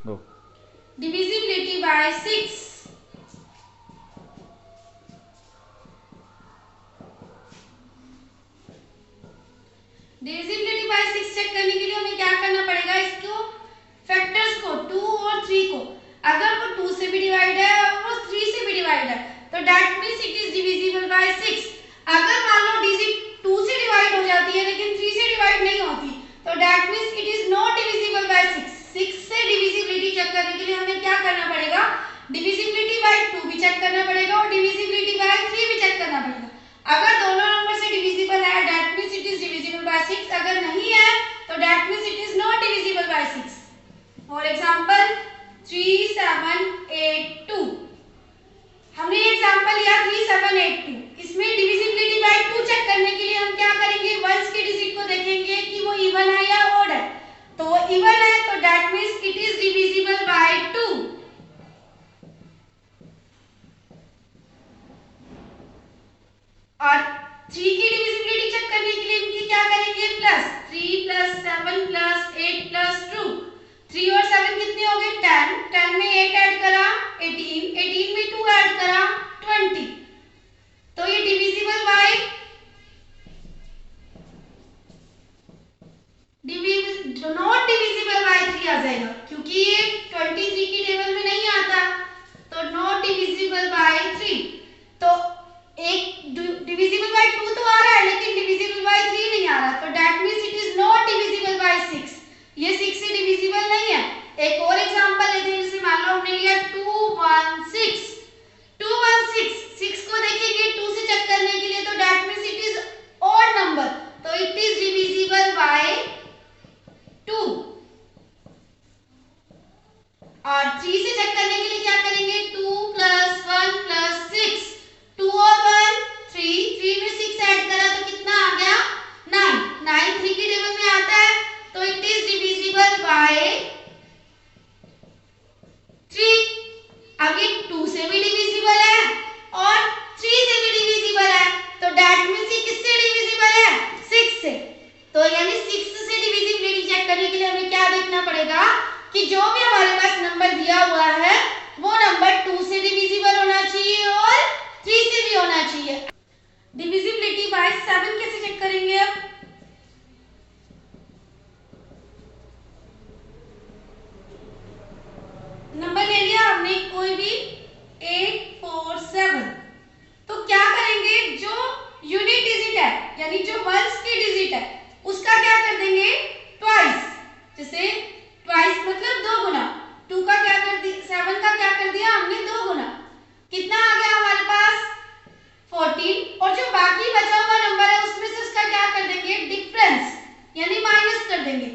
Go. Divisibility by 6। Divisibility by 6 check करने के लिए हमें क्या करना पड़ेगा, इसको फैक्टर्स को 2 और 3 को, अगर वो 2 से भी डिवाइड है और वो 3 से भी डिवाइड है तो that means it is divisible bye 6। अगर मान लो डिजिट 2 से डिवाइड हो जाती है लेकिन 3 से डिवाइड नहीं होती तो that means it is not divisible bye 6। 6 से डिविजिबिलिटी चेक करने के लिए हमें क्या करना पड़ेगा, डिविजिबिलिटी बाय 2 भी चेक करना पड़ेगा और डिविजिबिलिटी बाय 3 भी चेक करना पड़ेगा। अगर दोनों नंबर से डिविजिबल है that means it is divisible bye 6, अगर नहीं है तो that means it is not divisible bye 6। For example 3782, हमने ये एग्जांपल लिया 3782। इसमें डिविजिबिलिटी बाय 2 चेक करने के लिए हम क्या करेंगे, वंस के डिजिट को देखेंगे कि वो इवन है या ऑड है। तो वो इवन है तो that means it is divisible bye 2। और 3 की डिविजिबिलिटी चेक करने के लिए इनकी क्या करेंगे, प्लस 3 प्लस 7 प्लस 8 प्लस 2। 3 और 7 कितने हो गए, 10। 10 में 8 ऐड करा 18, 18 में 2 ऐड करा 20। तो ये divisible by not divisible bye 3 आ जाएगा क्योंकि ये 23 की टेबल में नहीं आता, तो नॉट डिविजिबल बाय 3। तो एक डिविजिबल बाय 2 तो आ रहा है लेकिन डिविजिबल बाय 3 नहीं आ रहा, तो that means it is not divisible bye 6। ये 6 से डिविजिबल नहीं है। एक और एग्जांपल लेते हैं, जैसे मान लो हमने लिया 216। 216 6 को देखेंगे 2 से चेक करने के लिए तो that means it is odd number, तो इट इज डिविजिबल बाय 2। और 3 से चेक करने के लिए क्या करेंगे, 2 प्लस 1 प्लस 6। 2 और 1 3, 3 में 6 ऐड करा तो कितना आ गया, 9। 9 3 की टेबल में आता है तो इट इज डिविजिबल बाय 3। अब ये 2 से भी डिविजिबल है और 3 से भी डिविजिबल है, तो दैट मींस ये किससे डिविजिबल है, 6 से। तो यानी 6 से डिविजिबिलिटी चेक करने के लिए हमें क्या देखना पड़ेगा कि जो भी हमारे पास नंबर दिया हुआ है वो नंबर 2 से डिविजिबल होना चाहिए और 3 से भी होना चाहिए। डिविजिबिलिटी बाय 7 कैसे चेक करेंगे, अब नंबर ले लिया हमने कोई भी 847, तो क्या करेंगे, जो यूनिट डिजिट है यानी जो वंस की डिजिट है उसका क्या कर देंगे, ट्वाइस। जैसे ट्वाइस मतलब 2 गुना। 2 का क्या कर दिया, 7 का क्या कर दिया हमने 2 गुना, कितना आ गया हमारे पास 14। और जो बाकी बचा हुआ नंबर है उसमें से उसका क्या कर देंगे, डिफरेंस यानी माइनस कर देंगे।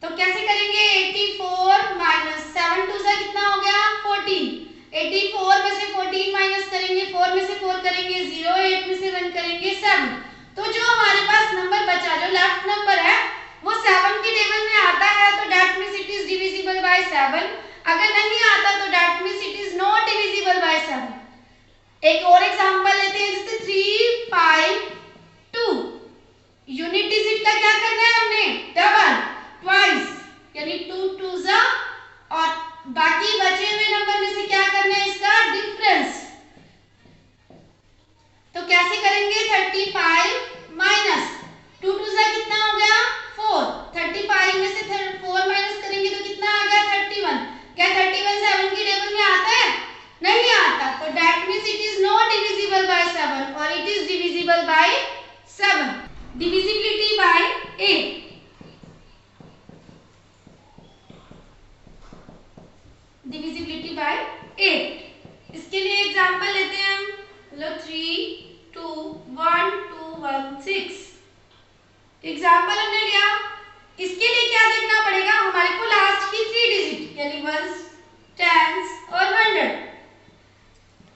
तो कैसे करेंगे, 84 माइनस 7 2 से कितना हो गया 14। 84 में से 14 माइनस करेंगे, 4 में से 4 करेंगे 0, 8 में से 1 करेंगे 7। तो जो हमारे पास नंबर बचा, जो लेफ्ट नंबर है वो 7 की टेबल में आता है तो that means it is divisible bye 7। अगर नहीं आता तो that means it is not divisible bye 7। एक और एग्जांपल लेते हैं, जैसे 352। यूनिट डिजिट का क्या करना है हमने, डबल ट्वाइस यानी 2 2 जा, और बाकी बचे हुए नंबर में से क्या करना है, इसका डिफरेंस। तो कैसे करेंगे, 35 माइनस 2 2 जा कितना हो गया 4। 35 में से 4 माइनस करेंगे तो कितना आ गया 31। क्या 31 7 की टेबल में आता है, नहीं आता, तो that means it is not divisible bye 7 और it is divisible bye 7। Divisibility bye 8, divisibility bye 8। इसके लिए एग्जांपल लेते हैं हम, लो 3 2 1 2 1 6 एग्जांपल हमने लिया। इसके लिए क्या देखना पड़ेगा, हमारे को लास्ट की 3 डिजिट यानी वंस, टेंस और 100,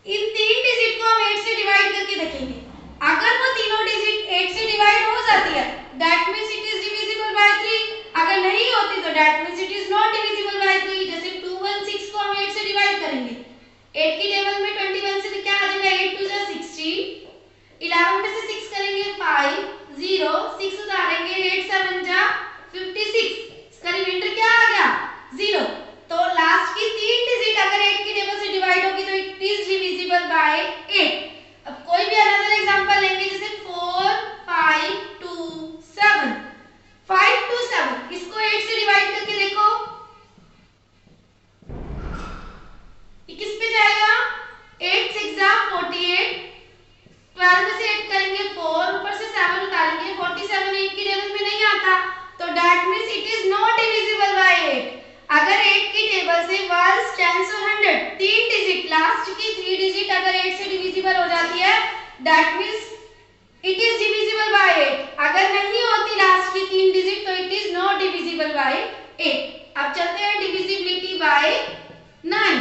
इन 3 डिजिट को हम 8 से डिवाइड करके देखेंगे। अगर वो तीनों डिजिट 8 से डिवाइड हो जाती है that means it is divisible bye 3। अगर नहीं होती तो that means it is not divisible bye 3। जैसे 216 को हम 8 से डिवाइड करेंगे, 8 की टेबल में 21 से क्या आ जाएगा, 8 2 जा 16। 11 में से 6 करेंगे 5 0, 6 उतारेंगे 8 7 जा 56, इसका रिमाइंडर क्या आ गया 0। डिविजिबल हो जाती है, that means it is divisible by 8। अगर नहीं होती लास्ट की 3 डिजिट तो it is not divisible by 8। अब चलते हैं divisibility by 9।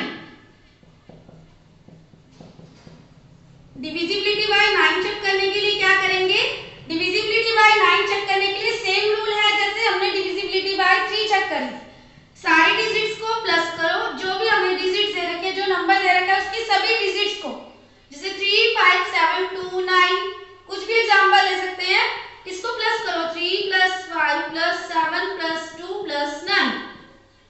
Divisibility by 9 check करने के लिए क्या करेंगे? डिविजिबिलिटी बाय 9 चेक करने के लिए सेम रूल है जैसे हमने डिविजिबिलिटी बाय 3 चेक करी। सारी डिजिट्स को प्लस करो, जो भी हमें डिजिट्स दे रखे हैं, जो नंबर दे रखा है उसकी सभी डिजिट्स को, जैसे 3 5 7 2 9, कुछ भी एग्जांपल ले सकते हैं, इसको प्लस करो। 3 + 5 + 7 + 2 + 9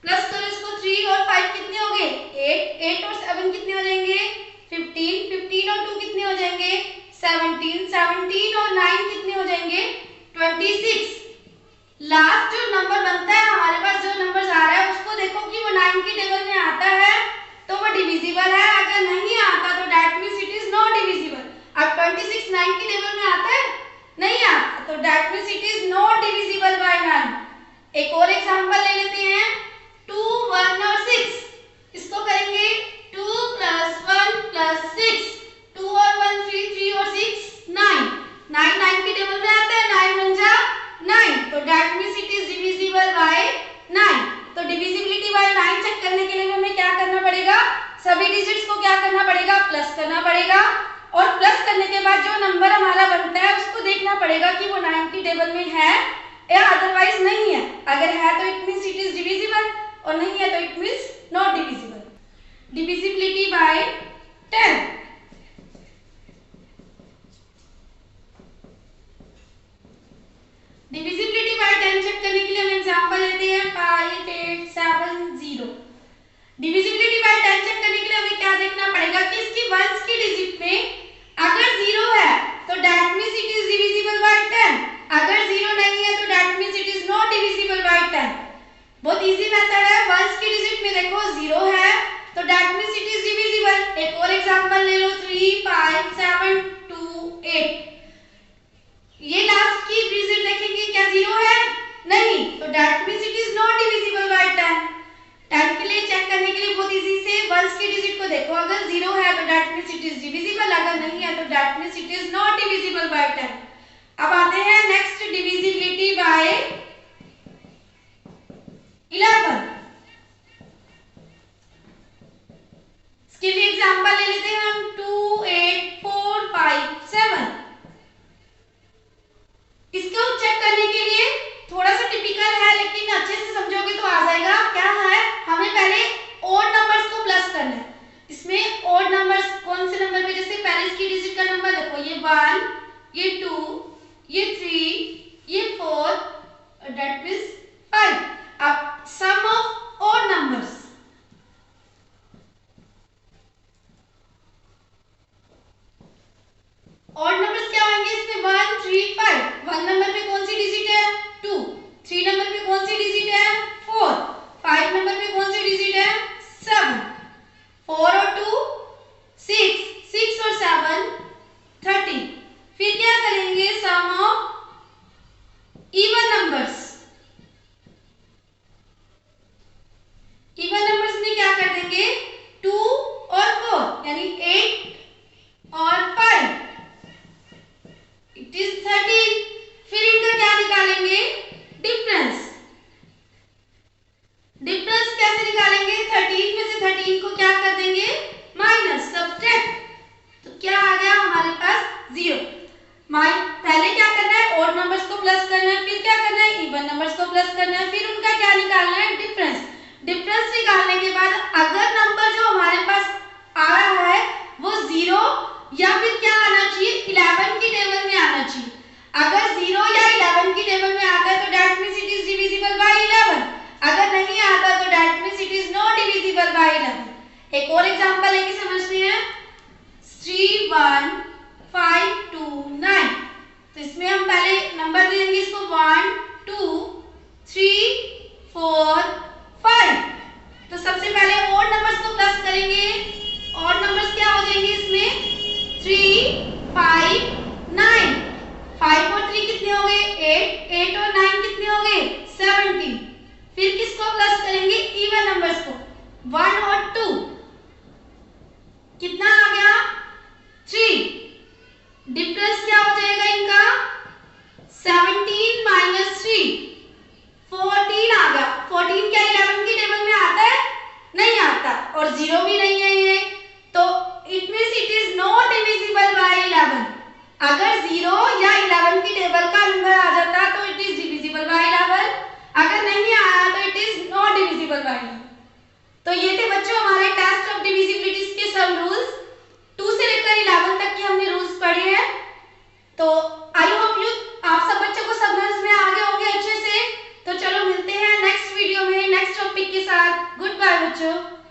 प्लस करो इसको। 3 और 5 कितने हो गए? 8। 8 और 7 कितने हो जाएंगे? 15। 15 और 2 कितने हो जाएंगे? 17। 17 और 9 कितने हो जाएंगे? 26। लास्ट जो नंबर बनता है हमारे पास, जो नंबर आ रहा है उसको देखो कि वो 9 की टेबल में आता है तो वो डिविजिबल है, अगर नहीं आता तो that means it is not divisible. अब 26 9 की टेबल में आता है? नहीं आता, तो that means it is not divisible bye 9। एक और एग्जांपल ले लेते हैं, 2 1 और 6। इसको करेंगे 2 + 1 + 6। 2 और 1 3, 3 और 6 9। 9 9 की टेबल में आता है, 9 1 जा 9, तो that means it is divisible bye 9। तो डिविजिबिलिटी बाय 9 चेक करने के लिए हमें क्या करना पड़ेगा? सभी डिजिट्स को क्या करना पड़ेगा? प्लस करना पड़ेगा, और प्लस करने के बाद जो नंबर हमारा बनता है उसको देखना पड़ेगा कि वो 9 की टेबल में है या अदरवाइज नहीं है। अगर है तो it means it is divisible, और नहीं है तो it means not divisible. Divisibility by 10। Divisibility by 10 check करने के लिए हम एग्जांपल लेते हैं 5 8 7 0। डिविजिबिलिटी बाय 10 चेक करने के लिए हमें क्या देखना पड़ेगा कि इसकी वंस की डिजिट में अगर 0 है तो that means it is divisible bye 10, अगर 0 नहीं है तो that means it is not divisible bye 10। बहुत इजी मेथड है। वंस की डिजिट में देखो 0 है तो that means it is divisible. एक और एग्जांपल ले लो 3 5 7 2 8। ये लास्ट की डिजिट देखेंगे क्या 0 है? नहीं, तो that means it is not divisible bye 10। 10 के लिए चेक करने के लिए बहुत इजी से वंस की डिजिट को देखो, अगर 0 है तो that means it is divisible, अगर नहीं है तो that means it is not divisible bye 10। अब आते हैं नेक्स्ट डिविजिबिलिटी बाय 11। इसके लिए एग्जांपल ले लेते हैं हम 2 8 4 5 7। इसको चेक करने के लिए थोड़ा सा टिपिकल है, लेकिन अच्छे से समझोगे तो आ जाएगा। क्या है? हमें पहले ओड नंबर्स को प्लस करना है। इसमें ओड नंबर्स कौन से नंबर पे? जैसे पहले इसकी डिजिट का नंबर देखो, ये 1, ये 2, ये 3, ये 4, दैट मींस 5। अब sum of odd numbers, odd numbers क्या होंगे इसमें? 1 3 5। 1 नंबर पे कौन सी डिजिट है? 2। 3 नंबर पे कौन सी डिजिट है? 4। 5 नंबर पे कौन सी डिजिट है? 7। 4 और 2 6, 6 और 7 13। फिर क्या करेंगे? Sum of even numbers. Even numbers में क्या कर देंगे? 2 और 4 यानी 8 और 5, इट इज 13। फिर इनका क्या निकालेंगे? डिफरेंस। डिफरेंस कैसे निकालेंगे? 13 में से 13 को क्या कर देंगे? Minus, subtract. तो क्या आ गया हमारे पास? 0। पहले क्या करना है? ओड नंबर्स को प्लस करना है, फिर क्या करना है? इवन नंबर्स को प्लस करना है, फिर उनका क्या निकालना है? डिफरेंस। डिफरेंस निकालने के बाद अगर नंबर जो हमारे पास आ रहा है वो 0 या फिर क्या आना चाहिए? 11 की टेबल में आना चाहिए। अगर 0 या 11 की टेबल में आता है तो that means it is divisible bye 11, अगर नहीं आता तो that means it is not divisible bye 11। एक और एग्जांपल लेके समझते हैं 3 1 5 2 9। तो इसमें हम पहले नंबर देंगे इसको 1 2 3 4 5। तो सबसे पहले ओड नंबर्स को प्लस करेंगे। ओड नंबर्स क्या हो जाएंगे इसमें? 3 5 9। 5 और 3 कितने हो गए? 8। 8 और 9 कितने हो गए? 17। फिर किसको प्लस करेंगे? इवन नंबर्स को। 1 और 2 कितना आ गया? 3। जीरो भी नहीं है ये, तो it means it is not divisible bye 11। अगर 0 या 11 की टेबल का नंबर आ जाता तो इट इज डिविजिबल बाय 11, अगर नहीं आया तो it is not divisible bye 11। तो ये थे बच्चों हमारे